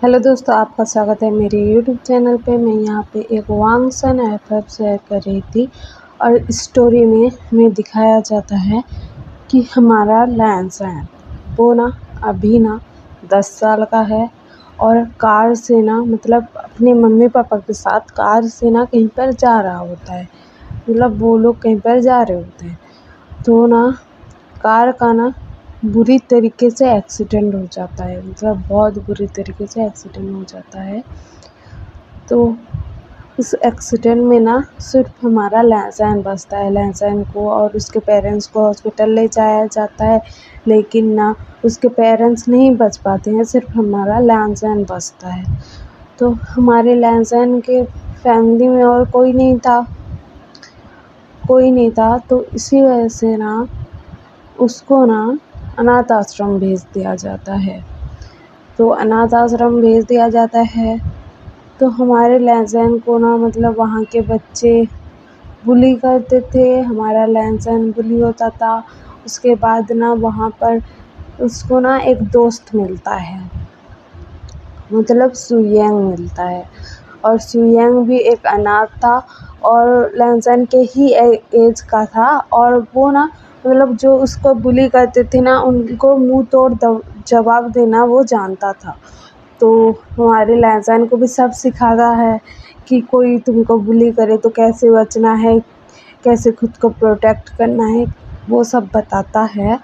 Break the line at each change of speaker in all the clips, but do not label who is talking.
Hello दोस्तों, आपका स्वागत है मेरे यूट्यूब चैनल पे। मैं यहाँ पे एक वांगसन एफ शेयर कर रही थी और स्टोरी में हमें दिखाया जाता है कि हमारा लैंसैन वो ना अभी ना 10 साल का है और कार से ना मतलब अपने मम्मी पापा के साथ कार से ना कहीं पर जा रहा होता है। मतलब वो लोग कहीं पर जा रहे होते हैं तो ना कार का ना बुरी तरीके से एक्सीडेंट हो जाता है। मतलब बहुत बुरी तरीके से एक्सीडेंट हो जाता है। तो उस एक्सीडेंट में ना सिर्फ हमारा लहज़ान बचता है। लहज़ान को और उसके पेरेंट्स को हॉस्पिटल ले जाया जाता है, लेकिन ना उसके पेरेंट्स नहीं बच पाते हैं, सिर्फ हमारा लहज़ान बचता है। तो हमारे लहज़ान के फैमिली में और कोई नहीं था, तो इसी वजह से ना उसको ना अनाथ आश्रम भेज दिया जाता है। तो अनाथ आश्रम भेज दिया जाता है तो हमारे लहज़ान को ना मतलब वहाँ के बच्चे बुली करते थे। हमारा लहज़ान बुली होता था। उसके बाद ना वहाँ पर उसको ना एक दोस्त मिलता है, मतलब सुयंग मिलता है। और सुयंग भी एक अनाथ था और लहज़ान के ही एज का था। और वो ना मतलब जो उसको बुली करते थे ना उनको मुँह तोड़ जवाब देना वो जानता था। तो हमारे लहज़ान को भी सब सिखाता है कि कोई तुमको बुली करे तो कैसे बचना है, कैसे खुद को प्रोटेक्ट करना है, वो सब बताता है।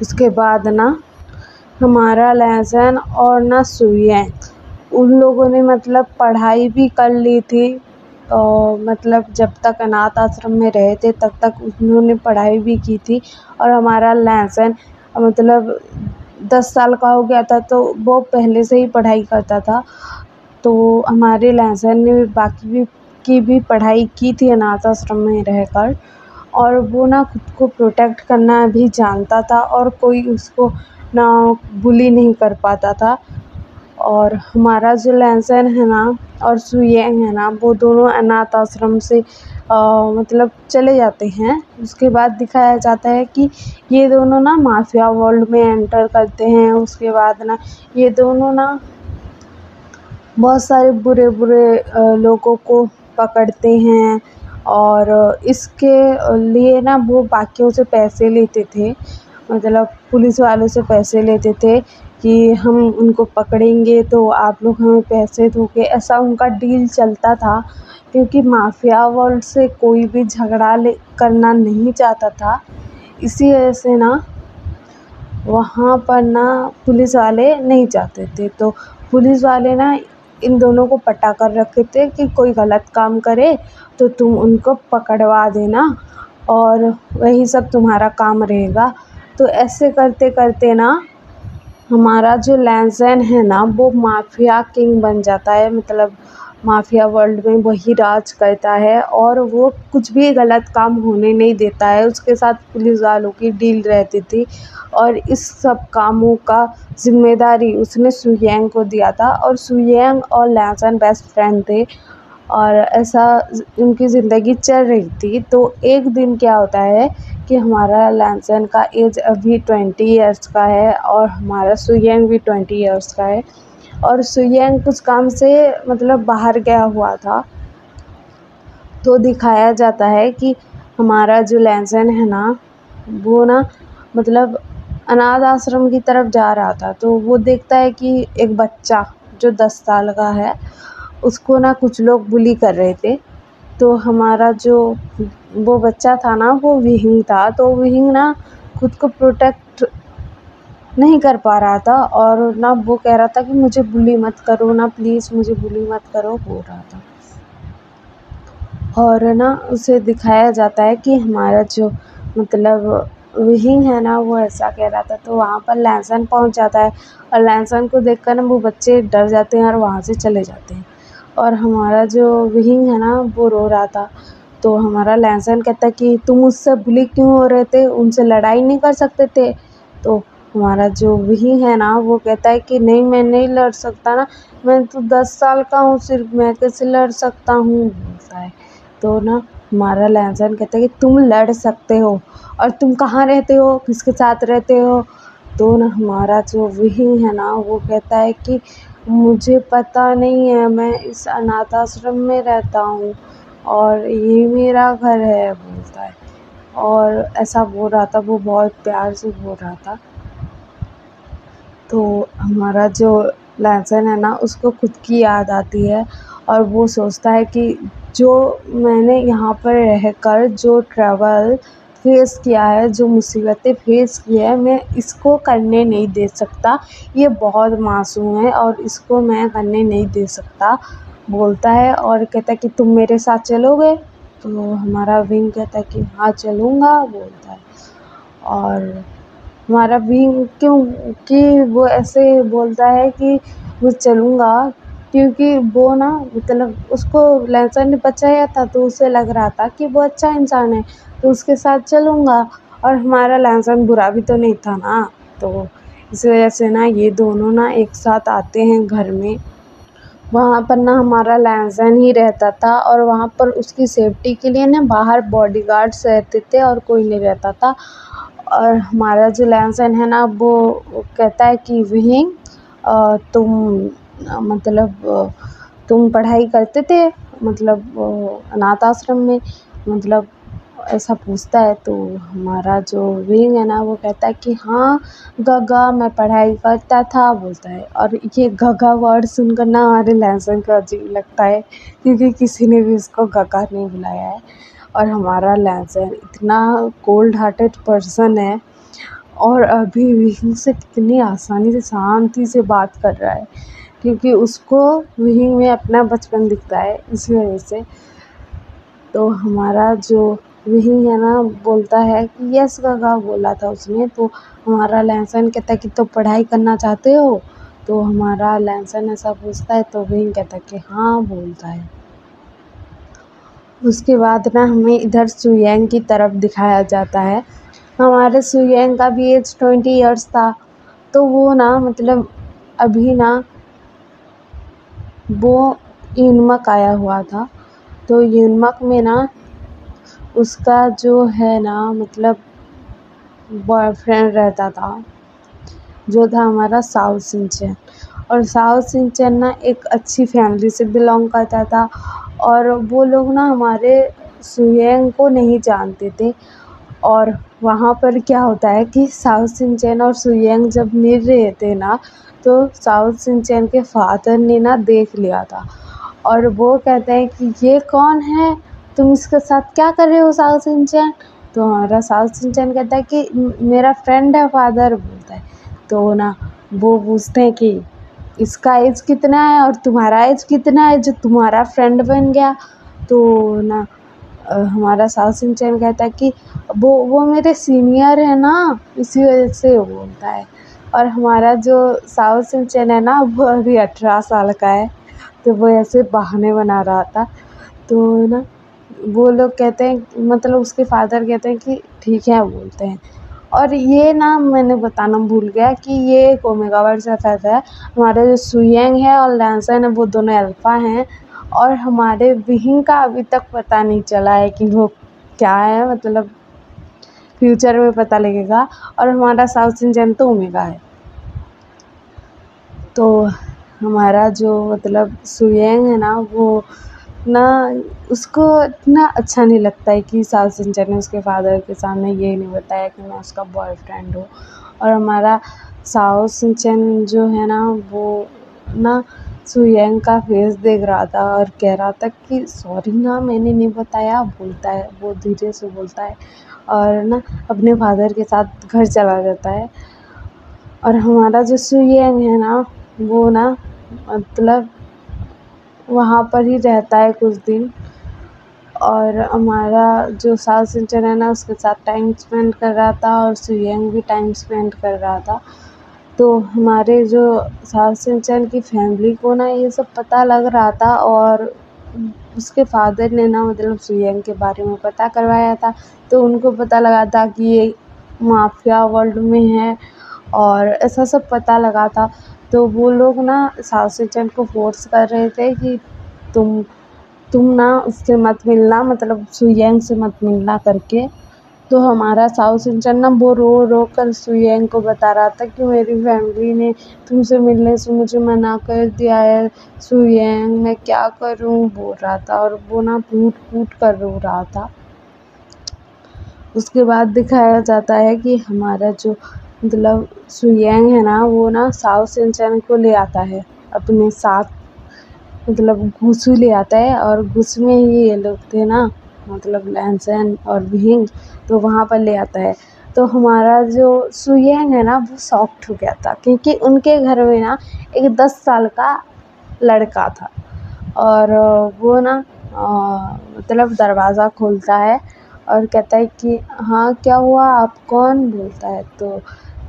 उसके बाद ना हमारा लहज़ान और ना सुयंग उन लोगों ने मतलब पढ़ाई भी कर ली थी। और मतलब जब तक अनाथ आश्रम में रहे थे तब तक उन्होंने पढ़ाई भी की थी। और हमारा लहज़ान मतलब 10 साल का हो गया था तो वो पहले से ही पढ़ाई करता था। तो हमारे लहज़ान ने बाकी की भी पढ़ाई की थी अनाथ आश्रम में रहकर। और वो ना खुद को प्रोटेक्ट करना भी जानता था और कोई उसको ना बुली नहीं कर पाता था। और हमारा जो लहज़ान है ना और सुयंग है ना वो दोनों अनाथ आश्रम से मतलब चले जाते हैं। उसके बाद दिखाया जाता है कि ये दोनों ना माफिया वर्ल्ड में एंटर करते हैं। उसके बाद ना ये दोनों ना बहुत सारे बुरे लोगों को पकड़ते हैं। और इसके लिए ना वो बाकियों से पैसे लेते थे, मतलब पुलिस वालों से पैसे लेते थे कि हम उनको पकड़ेंगे तो आप लोग हमें पैसे दोगे, ऐसा उनका डील चलता था। क्योंकि माफिया वर्ल्ड से कोई भी झगड़ा करना नहीं चाहता था, इसी वजह से ना वहाँ पर ना पुलिस वाले नहीं चाहते थे। तो पुलिस वाले ना इन दोनों को पटा कर रखे थे कि कोई गलत काम करे तो तुम उनको पकड़वा देना और वही सब तुम्हारा काम रहेगा। तो ऐसे करते करते ना हमारा जो लहज़ान है ना वो माफिया किंग बन जाता है। मतलब माफिया वर्ल्ड में वही राज करता है और वो कुछ भी गलत काम होने नहीं देता है। उसके साथ पुलिस वालों की डील रहती थी और इस सब कामों का ज़िम्मेदारी उसने सुयंग को दिया था। और सुयंग और लहज़ान बेस्ट फ्रेंड थे और ऐसा उनकी ज़िंदगी चल रही थी। तो एक दिन क्या होता है कि हमारा लहज़ान का एज अभी 20 इयर्स का है और हमारा सुयंग भी 20 इयर्स का है। और सुयंग कुछ काम से मतलब बाहर गया हुआ था। तो दिखाया जाता है कि हमारा जो लहज़ान है ना वो ना मतलब अनाथ आश्रम की तरफ जा रहा था। तो वो देखता है कि एक बच्चा जो 10 साल का है उसको ना कुछ लोग बुली कर रहे थे। तो हमारा जो वो बच्चा था ना वो विहिंग था। तो विहिंग ना खुद को प्रोटेक्ट नहीं कर पा रहा था और ना वो कह रहा था कि मुझे बुली मत करो ना, प्लीज़ मुझे बुली मत करो, हो रहा था। और ना उसे दिखाया जाता है कि हमारा जो मतलब विहिंग है ना वो ऐसा कह रहा था। तो वहाँ पर लहज़ान पहुँच जाता है और लहज़ान को देखकर ना वो बच्चे डर जाते हैं और वहाँ से चले जाते हैं। और हमारा जो विहिंग है ना वो रो रहा था। तो हमारा लहज़ान कहता है कि तुम उससे बुली क्यों हो रहे थे, उनसे लड़ाई नहीं कर सकते थे। तो हमारा जो विहिंग है ना वो कहता है कि नहीं, मैं नहीं लड़ सकता ना, मैं तो 10 साल का हूँ सिर्फ, मैं कैसे लड़ सकता हूँ, बोलता है। तो ना हमारा लहज़ान कहता है कि तुम लड़ सकते हो और तुम कहाँ रहते हो, किसके साथ रहते हो, तो ना हमारा जो विहिंग है ना वो कहता है कि मुझे पता नहीं है, मैं इस अनाथ आश्रम में रहता हूँ और ये मेरा घर है बोलता है। और ऐसा बोल रहा था, वो बहुत प्यार से बोल रहा था। तो हमारा जो लहसन है ना उसको खुद की याद आती है और वो सोचता है कि जो मैंने यहाँ पर रहकर जो ट्रैवल फेस किया है, जो मुसीबतें फेस की है, मैं इसको करने नहीं दे सकता। ये बहुत मासूम है और इसको मैं करने नहीं दे सकता बोलता है। और कहता है कि तुम मेरे साथ चलोगे? तो हमारा विंग कहता है कि हाँ चलूँगा बोलता है। और हमारा भी क्यों कि वो ऐसे बोलता है कि मैं चलूँगा, क्योंकि वो ना मतलब उसको लहसन ने बचाया था तो उसे लग रहा था कि वो अच्छा इंसान है, तो उसके साथ चलूँगा। और हमारा लहसन बुरा भी तो नहीं था ना, तो इस वजह से ना ये दोनों ना एक साथ आते हैं घर में। वहाँ पर ना हमारा लहसन ही रहता था और वहाँ पर उसकी सेफ्टी के लिए ना बाहर बॉडीगार्ड्स रहते थे और कोई नहीं रहता था। और हमारा जो लहसन है ना वो कहता है कि विहिंग तुम मतलब तुम पढ़ाई करते थे मतलब अनाथ आश्रम में, मतलब ऐसा पूछता है। तो हमारा जो विंग है ना वो कहता है कि हाँ गगा मैं पढ़ाई करता था बोलता है। और ये गगा वर्ड सुनकर ना हमारे लहसन को अजीब लगता है, क्योंकि किसी ने भी उसको गगा नहीं बुलाया है। और हमारा लहसन इतना कोल्ड हार्टेड पर्सन है और अभी विंग से कितनी आसानी से शांति से बात कर रहा है, क्योंकि उसको विंग में अपना बचपन दिखता है इसी वजह से। तो हमारा जो विहिंग है ना बोलता है कि यस गगा बोला था उसने। तो हमारा लहसन कहता है कि तो पढ़ाई करना चाहते हो? तो हमारा लहसन ऐसा पूछता है तो विहिंग कहता है कि हाँ बोलता है। उसके बाद ना हमें इधर सुयेंग की तरफ दिखाया जाता है। हमारे सुयेंग का भी एज 20 ईयर्स था। तो वो ना मतलब अभी ना वो यूनमक आया हुआ था। तो यूनमक में ना उसका जो है ना मतलब बॉयफ्रेंड रहता था, जो था हमारा साउथ सिंचन। और साउथ सिंचन ना एक अच्छी फैमिली से बिलोंग करता था और वो लोग ना हमारे सुयेंग को नहीं जानते थे। और वहाँ पर क्या होता है कि साउथ सिंचन और सुयेंग जब मिल रहे थे ना, तो साउथ सिंचन के फादर ने ना देख लिया था और वो कहते हैं कि ये कौन है, तुम इसके साथ क्या कर रहे हो साउथ सिंचन? तो हमारा साउथ सिंचन कहता है कि मेरा फ्रेंड है फादर बोलता है। तो ना वो पूछते हैं कि इसका एज कितना है और तुम्हारा एज कितना है जो तुम्हारा फ्रेंड बन गया? तो ना हमारा साउथ सिंचन कहता है कि वो मेरे सीनियर है ना, इसी वजह से वो बोलता है। और हमारा जो साउथ सिंचन है ना वो अभी 18 साल का है, तो वो ऐसे बहाने बना रहा था। तो ना वो लोग कहते हैं मतलब उसके फादर कहते हैं कि ठीक है बोलते हैं। और ये ना मैंने बताना भूल गया कि ये एक ओमेगा वर्ड एफ है। हमारे जो सुयेंग है और लैंसन है वो दोनों अल्फ़ा हैं। और हमारे विहिंग का अभी तक पता नहीं चला है कि वो क्या है, मतलब फ्यूचर में पता लगेगा। और हमारा साउथ सिंचन तो ओमेगा है। तो हमारा जो मतलब सुयेंग है ना वो ना उसको इतना अच्छा नहीं लगता है कि साउथ सिंचन ने उसके फादर के सामने ये नहीं बताया कि मैं उसका बॉयफ्रेंड हूँ। और हमारा साउथ सिंचन जो है ना वो ना सुयेंग का फेस देख रहा था और कह रहा था कि सॉरी ना मैंने नहीं बताया बोलता है, वो धीरे से बोलता है और ना अपने फादर के साथ घर चला जाता है। और हमारा जो सुयेंग है ना वो ना मतलब वहाँ पर ही रहता है कुछ दिन। और हमारा जो साउथ सिंचन है ना उसके साथ टाइम स्पेंड कर रहा था और सुयेंग भी टाइम स्पेंड कर रहा था। तो हमारे जो साउथ सिंचन की फैमिली को ना ये सब पता लग रहा था और उसके फादर ने ना मतलब सुयेंग के बारे में पता करवाया था। तो उनको पता लगा था कि ये माफिया वर्ल्ड में है और ऐसा सब पता लगा था। तो वो लोग ना साउथ सिंचन को फोर्स कर रहे थे कि तुम ना उससे मत मिलना, मतलब सुयेंग से मत मिलना करके। तो हमारा साउ शिनचैन ना वो रो रो कर सुयेंग को बता रहा था कि मेरी फैमिली ने तुमसे मिलने से मुझे मना कर दिया है सुयेंग, मैं क्या करूं, बोल रहा था। और वो ना फूट फूट कर रो रहा था। उसके बाद दिखाया जाता है कि हमारा जो मतलब सुयेंग है ना, वो ना साउ शिनचैन को ले आता है अपने साथ, मतलब घुसू ले आता है। और घुस में ही ये लोग थे ना, मतलब लैंसन और विहिंग, तो वहाँ पर ले आता है। तो हमारा जो सुयेंग है ना, वो शॉक्ड हो गया था क्योंकि उनके घर में ना एक 10 साल का लड़का था। और वो ना मतलब दरवाज़ा खोलता है और कहता है कि हाँ क्या हुआ, आप कौन, बोलता है। तो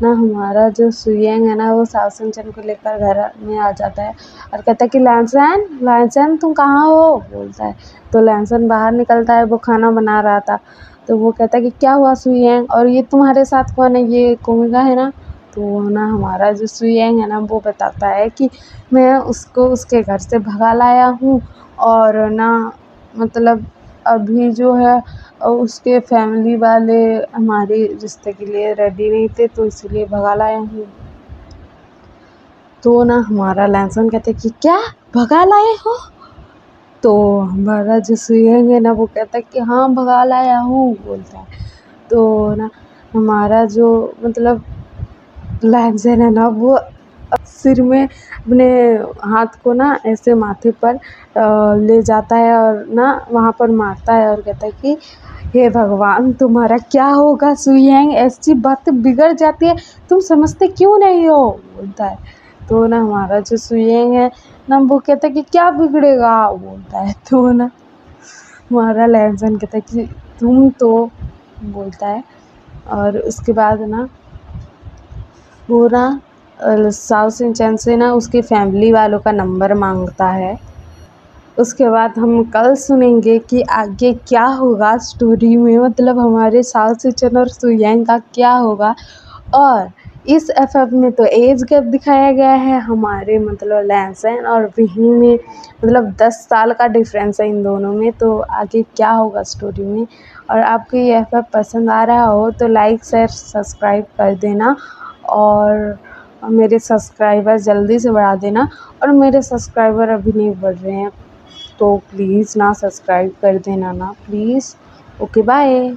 ना हमारा जो सुयेंग है ना, वो साउ शिनचैन को लेकर घर में आ जाता है और कहता है कि लैंसन लैंसन तुम कहाँ हो, बोलता है। तो लैंसन बाहर निकलता है, वो खाना बना रहा था। तो वो कहता है कि क्या हुआ सुयेंग, और ये तुम्हारे साथ कौन है, ये कोमिगा है ना। तो ना हमारा जो सुयेंग है ना, वो बताता है कि मैं उसको उसके घर से भगा लाया हूँ, और ना मतलब अभी जो है उसके फैमिली वाले हमारे रिश्ते के लिए रेडी नहीं थे, तो इसलिए भगा लाया हूँ। तो ना हमारा लैंसन कहते कि क्या भगा लाए हो। तो हमारा जो सुयेंग है ना, वो कहता है कि हाँ भगा लाया हूँ, बोलता है। तो ना हमारा जो मतलब लैंसन है ना, वो सिर में अपने हाथ को ना ऐसे माथे पर ले जाता है और ना वहाँ पर मारता है और कहता है कि हे भगवान तुम्हारा क्या होगा सुयेंग, ऐसी बातें बिगड़ जाती है, तुम समझते क्यों नहीं हो, बोलता है। तो ना हमारा जो सुयेंग है ना, वो कहता है कि क्या बिगड़ेगा, बोलता है। तो ना हमारा लैंसन कहता है कि तुम तो, बोलता है। और उसके बाद ना वो ना साउ शिनचैन से ना उसकी फैमिली वालों का नंबर मांगता है। उसके बाद हम कल सुनेंगे कि आगे क्या होगा स्टोरी में, मतलब हमारे साउ शिनचैन और सुयेंग का क्या होगा। और इस एफएफ में तो एज गैप दिखाया गया है हमारे मतलब लैंसन और विहिंग में, मतलब 10 साल का डिफरेंस है इन दोनों में। तो आगे क्या होगा स्टोरी में। और आपको ये एफएफ पसंद आ रहा हो तो लाइक शेयर सब्सक्राइब कर देना, और मेरे सब्सक्राइबर जल्दी से बढ़ा देना। और मेरे सब्सक्राइबर अभी नहीं बढ़ रहे हैं, तो प्लीज़ ना सब्सक्राइब कर देना ना प्लीज़। Okay bye.